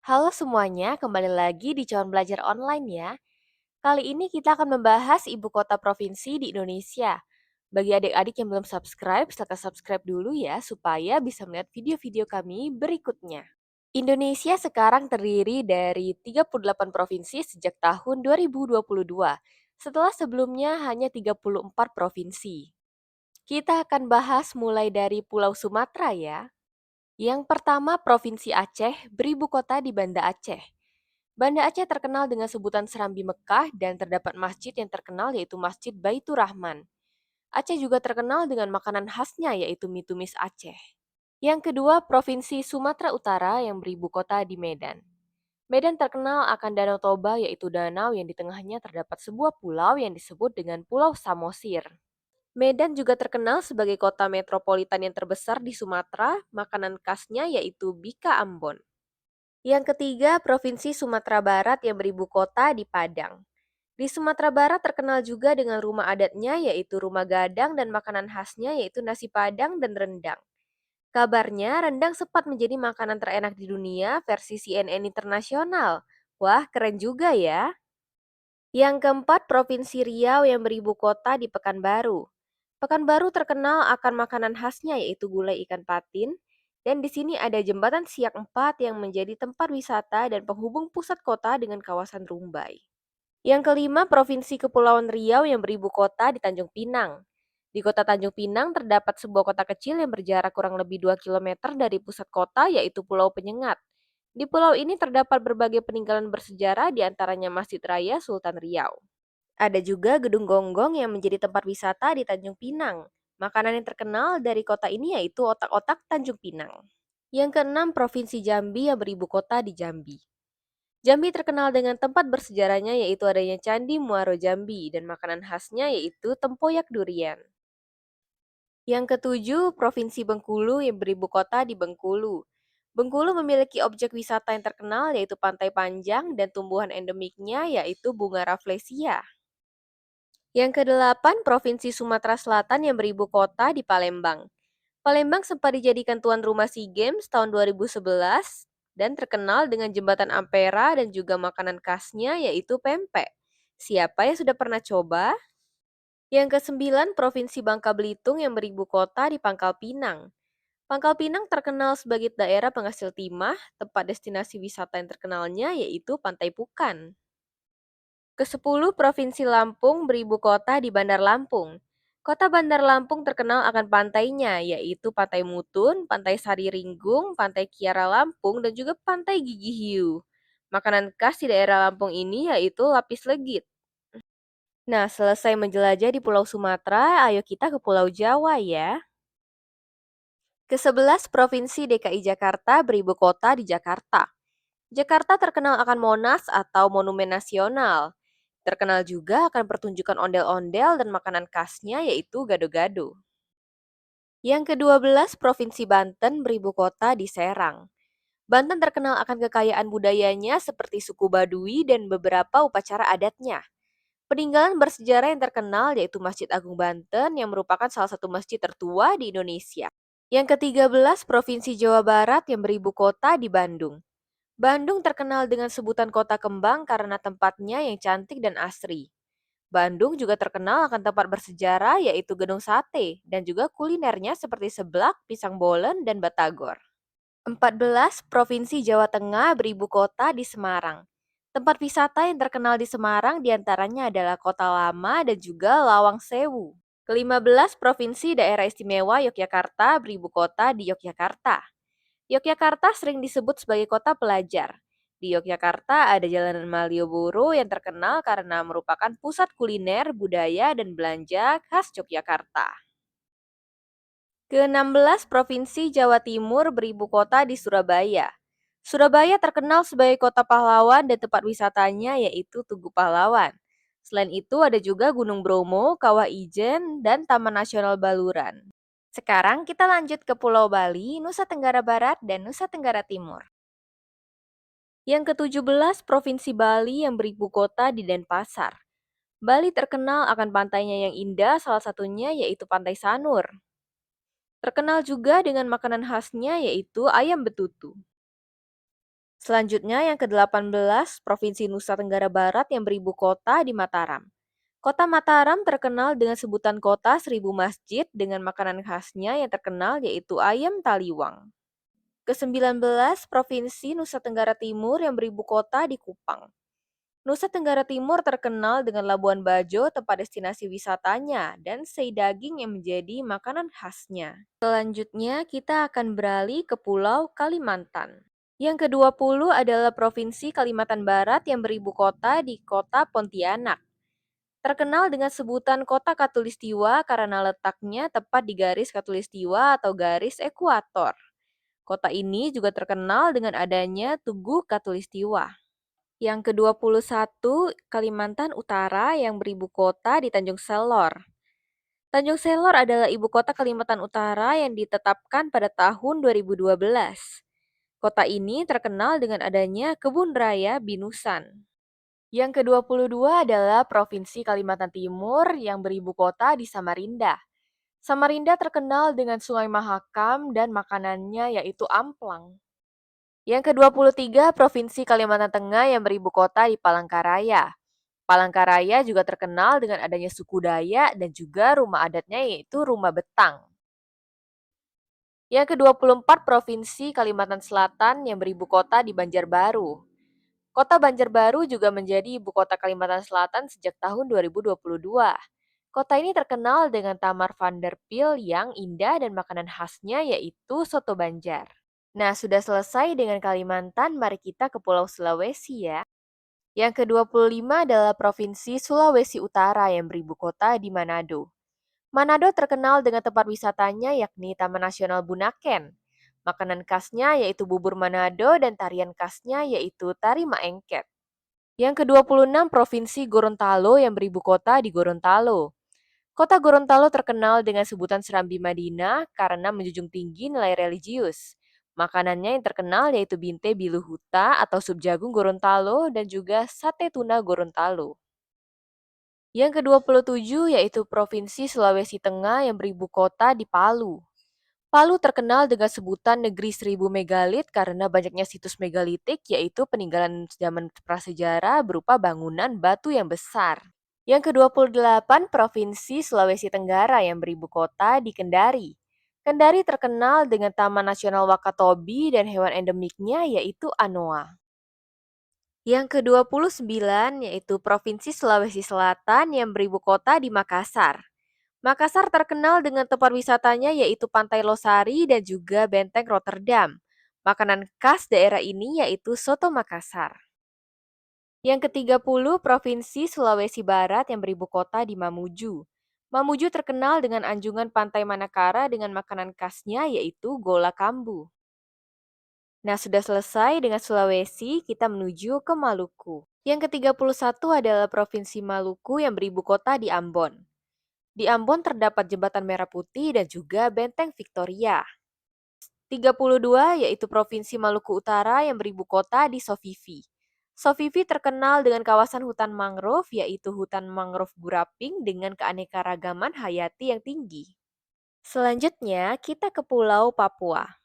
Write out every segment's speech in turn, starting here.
Halo semuanya, kembali lagi di Cuan Belajar Online ya. Kali ini kita akan membahas ibu kota provinsi di Indonesia. Bagi adik-adik yang belum subscribe, silahkan subscribe dulu ya supaya bisa melihat video-video kami berikutnya. Indonesia sekarang terdiri dari 38 provinsi sejak tahun 2022, setelah sebelumnya hanya 34 provinsi. Kita akan bahas mulai dari Pulau Sumatera ya. Yang pertama Provinsi Aceh beribu kota di Banda Aceh. Banda Aceh terkenal dengan sebutan Serambi Mekah dan terdapat masjid yang terkenal yaitu Masjid Baitur Rahman. Aceh juga terkenal dengan makanan khasnya yaitu mie tumis Aceh. Yang kedua, Provinsi Sumatera Utara yang beribu kota di Medan. Medan terkenal akan Danau Toba yaitu danau yang di tengahnya terdapat sebuah pulau yang disebut dengan Pulau Samosir. Medan juga terkenal sebagai kota metropolitan yang terbesar di Sumatera, makanan khasnya yaitu Bika Ambon. Yang ketiga, Provinsi Sumatera Barat yang beribu kota di Padang. Di Sumatera Barat terkenal juga dengan rumah adatnya yaitu rumah gadang dan makanan khasnya yaitu nasi padang dan rendang. Kabarnya, rendang sempat menjadi makanan terenak di dunia versi CNN Internasional. Wah, keren juga ya. Yang keempat, Provinsi Riau yang beribu kota di Pekanbaru. Pekanbaru terkenal akan makanan khasnya yaitu gulai ikan patin, dan di sini ada jembatan Siak 4 yang menjadi tempat wisata dan penghubung pusat kota dengan kawasan Rumbai. Yang kelima, Provinsi Kepulauan Riau yang beribu kota di Tanjung Pinang. Di kota Tanjung Pinang terdapat sebuah kota kecil yang berjarak kurang lebih 2 kilometer dari pusat kota yaitu Pulau Penyengat. Di pulau ini terdapat berbagai peninggalan bersejarah di antaranya Masjid Raya Sultan Riau. Ada juga Gedung Gonggong yang menjadi tempat wisata di Tanjung Pinang. Makanan yang terkenal dari kota ini yaitu otak-otak Tanjung Pinang. Yang keenam, Provinsi Jambi yang beribu kota di Jambi. Jambi terkenal dengan tempat bersejarahnya yaitu adanya Candi Muaro Jambi dan makanan khasnya yaitu tempoyak durian. Yang ketujuh, Provinsi Bengkulu yang beribu kota di Bengkulu. Bengkulu memiliki objek wisata yang terkenal yaitu Pantai Panjang dan tumbuhan endemiknya yaitu bunga rafflesia. Yang kedelapan, Provinsi Sumatera Selatan yang beribu kota di Palembang. Palembang sempat dijadikan tuan rumah SEA Games tahun 2011 dan terkenal dengan jembatan Ampera dan juga makanan khasnya yaitu pempek. Siapa yang sudah pernah coba? Yang kesembilan, Provinsi Bangka Belitung yang beribu kota di Pangkal Pinang. Pangkal Pinang terkenal sebagai daerah penghasil timah, tempat destinasi wisata yang terkenalnya yaitu Pantai Pukan. Kesepuluh, Provinsi Lampung beribu kota di Bandar Lampung. Kota Bandar Lampung terkenal akan pantainya, yaitu Pantai Mutun, Pantai Sari Ringgung, Pantai Kiara Lampung, dan juga Pantai Gigi Hiu. Makanan khas di daerah Lampung ini yaitu lapis legit. Nah, selesai menjelajah di Pulau Sumatera, ayo kita ke Pulau Jawa ya. Ke-11 Provinsi DKI Jakarta beribu kota di Jakarta. Jakarta terkenal akan Monas atau Monumen Nasional. Terkenal juga akan pertunjukan ondel-ondel dan makanan khasnya yaitu gado-gado. Yang ke-12 Provinsi Banten beribu kota di Serang. Banten terkenal akan kekayaan budayanya seperti suku Baduy dan beberapa upacara adatnya. Peninggalan bersejarah yang terkenal yaitu Masjid Agung Banten yang merupakan salah satu masjid tertua di Indonesia. Yang ke-13 Provinsi Jawa Barat yang beribu kota di Bandung. Bandung terkenal dengan sebutan kota kembang karena tempatnya yang cantik dan asri. Bandung juga terkenal akan tempat bersejarah yaitu Gedung Sate dan juga kulinernya seperti seblak, pisang bolen, dan batagor. 14 Provinsi Jawa Tengah beribu kota di Semarang. Tempat wisata yang terkenal di Semarang diantaranya adalah Kota Lama dan juga Lawang Sewu. Ke-15 Provinsi Daerah Istimewa Yogyakarta beribu kota di Yogyakarta. Yogyakarta sering disebut sebagai kota pelajar. Di Yogyakarta ada Jalanan Malioboro yang terkenal karena merupakan pusat kuliner, budaya, dan belanja khas Yogyakarta. Ke-16 Provinsi Jawa Timur beribu kota di Surabaya. Surabaya terkenal sebagai kota pahlawan dan tempat wisatanya yaitu Tugu Pahlawan. Selain itu ada juga Gunung Bromo, Kawah Ijen, dan Taman Nasional Baluran. Sekarang kita lanjut ke Pulau Bali, Nusa Tenggara Barat, dan Nusa Tenggara Timur. Yang ke-17 Provinsi Bali yang beribu kota di Denpasar. Bali terkenal akan pantainya yang indah, salah satunya yaitu Pantai Sanur. Terkenal juga dengan makanan khasnya yaitu ayam betutu. Selanjutnya yang ke-18, Provinsi Nusa Tenggara Barat yang beribu kota di Mataram. Kota Mataram terkenal dengan sebutan kota seribu masjid dengan makanan khasnya yang terkenal yaitu ayam taliwang. Ke-19, Provinsi Nusa Tenggara Timur yang beribu kota di Kupang. Nusa Tenggara Timur terkenal dengan Labuan Bajo, tempat destinasi wisatanya, dan sei daging yang menjadi makanan khasnya. Selanjutnya, kita akan beralih ke Pulau Kalimantan. Yang ke-20 adalah Provinsi Kalimantan Barat yang beribu kota di Kota Pontianak. Terkenal dengan sebutan Kota Katulistiwa karena letaknya tepat di garis Katulistiwa atau garis ekuator. Kota ini juga terkenal dengan adanya Tugu Katulistiwa. Yang ke-21, Kalimantan Utara yang beribu kota di Tanjung Selor. Tanjung Selor adalah ibu kota Kalimantan Utara yang ditetapkan pada tahun 2012. Kota ini terkenal dengan adanya kebun raya Binusan. Yang ke-22 adalah Provinsi Kalimantan Timur yang beribu kota di Samarinda. Samarinda terkenal dengan Sungai Mahakam dan makanannya yaitu amplang. Yang ke-23, Provinsi Kalimantan Tengah yang beribu kota di Palangkaraya. Palangkaraya juga terkenal dengan adanya suku Dayak dan juga rumah adatnya yaitu Rumah Betang. Yang ke-24, Provinsi Kalimantan Selatan yang beribu kota di Banjarbaru. Kota Banjarbaru juga menjadi ibu kota Kalimantan Selatan sejak tahun 2022. Kota ini terkenal dengan Tamar Vanderpil yang indah dan makanan khasnya yaitu soto Banjar. Nah, sudah selesai dengan Kalimantan, mari kita ke Pulau Sulawesi ya. Yang ke-25 adalah Provinsi Sulawesi Utara yang beribu kota di Manado. Manado terkenal dengan tempat wisatanya yakni Taman Nasional Bunaken. Makanan khasnya yaitu bubur Manado dan tarian khasnya yaitu tari maengket. Yang ke-26 Provinsi Gorontalo yang beribu kota di Gorontalo. Kota Gorontalo terkenal dengan sebutan Serambi Madinah karena menjunjung tinggi nilai religius. Makanannya yang terkenal yaitu binte biluhuta atau sup jagung Gorontalo dan juga sate tuna Gorontalo. Yang ke-27 yaitu Provinsi Sulawesi Tengah yang beribu kota di Palu. Palu terkenal dengan sebutan negeri seribu megalit karena banyaknya situs megalitik yaitu peninggalan zaman prasejarah berupa bangunan batu yang besar. Yang ke-28 Provinsi Sulawesi Tenggara yang beribu kota di Kendari. Kendari terkenal dengan Taman Nasional Wakatobi dan hewan endemiknya yaitu anoa. Yang ke-29 yaitu Provinsi Sulawesi Selatan yang beribu kota di Makassar. Makassar terkenal dengan tempat wisatanya yaitu Pantai Losari dan juga Benteng Rotterdam. Makanan khas daerah ini yaitu soto Makassar. Yang ke-30 Provinsi Sulawesi Barat yang beribu kota di Mamuju. Mamuju terkenal dengan anjungan Pantai Manakara dengan makanan khasnya yaitu gola kambu. Nah, sudah selesai dengan Sulawesi, kita menuju ke Maluku. Yang ke-31 adalah Provinsi Maluku yang beribu kota di Ambon. Di Ambon terdapat Jembatan Merah Putih dan juga Benteng Victoria. 32 yaitu Provinsi Maluku Utara yang beribu kota di Sovivi. Sovivi terkenal dengan kawasan hutan mangrove yaitu hutan mangrove Guraping dengan keanekaragaman hayati yang tinggi. Selanjutnya kita ke Pulau Papua.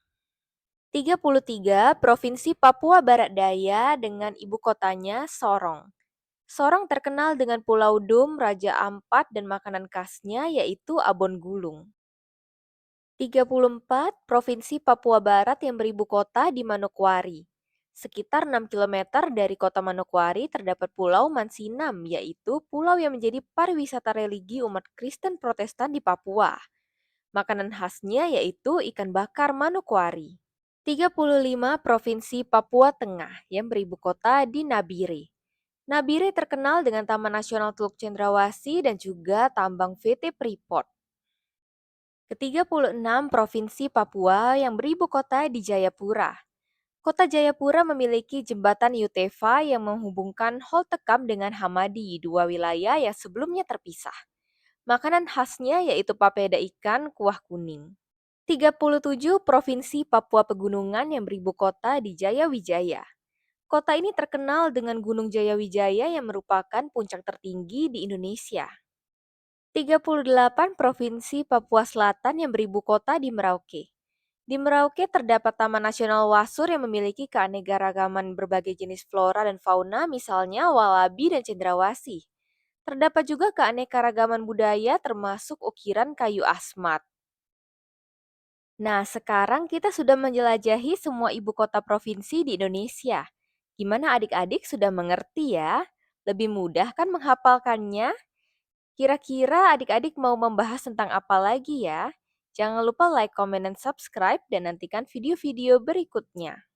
33 Provinsi Papua Barat Daya dengan ibu kotanya Sorong. Sorong terkenal dengan Pulau Dum, Raja Ampat, dan makanan khasnya yaitu abon gulung. 34 Provinsi Papua Barat yang beribu kota di Manokwari. Sekitar 6 km dari kota Manokwari terdapat Pulau Mansinam, yaitu pulau yang menjadi pariwisata religi umat Kristen Protestan di Papua. Makanan khasnya yaitu ikan bakar Manokwari. 35 Provinsi Papua Tengah yang beribu kota di Nabire. Nabire terkenal dengan Taman Nasional Teluk Cendrawasih dan juga tambang VT Freeport. Ke-36 Provinsi Papua yang beribu kota di Jayapura. Kota Jayapura memiliki jembatan Yutefa yang menghubungkan Holtekam dengan Hamadi, dua wilayah yang sebelumnya terpisah. Makanan khasnya yaitu papeda ikan kuah kuning. 37 Provinsi Papua Pegunungan yang beribu kota di Jayawijaya. Kota ini terkenal dengan Gunung Jayawijaya yang merupakan puncak tertinggi di Indonesia. 38 Provinsi Papua Selatan yang beribu kota di Merauke. Di Merauke terdapat Taman Nasional Wasur yang memiliki keanekaragaman berbagai jenis flora dan fauna, misalnya walabi dan cendrawasih. Terdapat juga keanekaragaman budaya termasuk ukiran kayu asmat. Nah, sekarang kita sudah menjelajahi semua ibu kota provinsi di Indonesia. Gimana adik-adik sudah mengerti ya? Lebih mudah kan menghafalkannya? Kira-kira adik-adik mau membahas tentang apa lagi ya? Jangan lupa like, comment, dan subscribe dan nantikan video-video berikutnya.